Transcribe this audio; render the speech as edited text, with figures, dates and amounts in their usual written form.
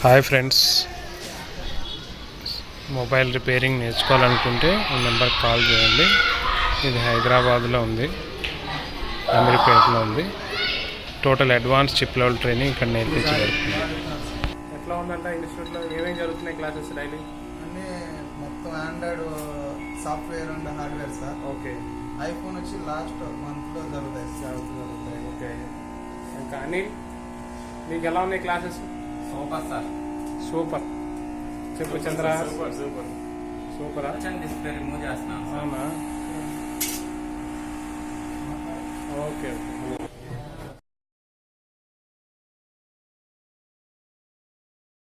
Hi friends, mobile repairing నేర్చుకోవాలనుకుంటే ఈ నెంబర్కి call చేయండి. ఇది హైదరాబాద్లో ఉంది, అమీర్పేటలో ఉంది. Total advance chip level training ఇక్కడ నేర్పించబడుతుంది. ఎట్లా ఉందంట ఇన్స్టిట్యూట్లో? ఏమేమి జరుగుతున్నాయి క్లాసెస్ డైలీ? అన్నీ మొత్తం Android software and hardware sir. Okay. IPhone వచ్చి లాస్ట్ మంత్లో జరుగుతాయి. ఓకే. ఇంకా అనిల్, మీకు ఎలా ఉన్నాయి క్లాసెస్? Super sir, super. చెప్పు చంద్ర. సూపరా? డిస్ప్లే రిమూవ్ చేస్తున్నాను. అవునా? ఓకే.